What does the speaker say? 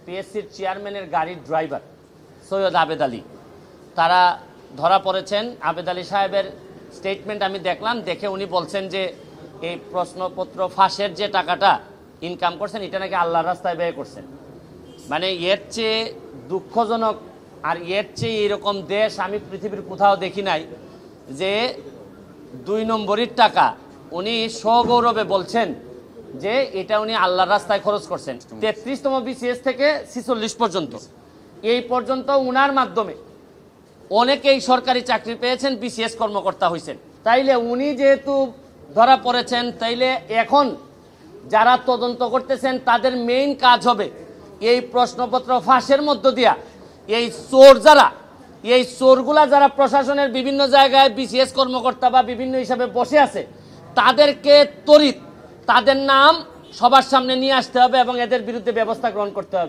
পিএসসির চেয়ারম্যানের গাড়ির ড্রাইভার সৈয়দ আবেদ আলী, তারা ধরা পড়েছেন। আবেদ আলী সাহেবের স্টেটমেন্ট আমি দেখলাম, দেখে উনি বলছেন যে এই প্রশ্নপত্র ফাঁসের যে টাকাটা ইনকাম করছেন এটা নাকি আল্লাহর রাস্তায় ব্যয় করছেন। মানে এর চেয়ে দুঃখজনক আর এর চেয়ে এরকম দেশ আমি পৃথিবীর কোথাও দেখি নাই যে 2 নম্বরের টাকা উনি সগৌরবে বলছেন যে এটা উনি আল্লাহর রাস্তায় খরচ করছেন। 33তম বিসিএস থেকে 46 পর্যন্ত, এই পর্যন্ত উনার মাধ্যমে অনেকেই সরকারি চাকরি পেয়েছেন, বিসিএস কর্মকর্তা হয়েছেন। তাইলে উনি যেহেতু ধরা পড়েছেন, তাইলে এখন যারা তদন্ত করতেছেন তাদের মেইন কাজ হবে এই প্রশ্নপত্র ফাঁসের মধ্য দিয়া এই চোর যারা, এই চোরগুলা যারা প্রশাসনের বিভিন্ন জায়গায় বিসিএস কর্মকর্তা বা বিভিন্ন হিসাবে বসে আছে, তাদেরকে ত্বরিত তাদের নাম সবার সামনে নিয়ে আসতে হবে এবং এদের বিরুদ্ধে ব্যবস্থা গ্রহণ করতে হবে।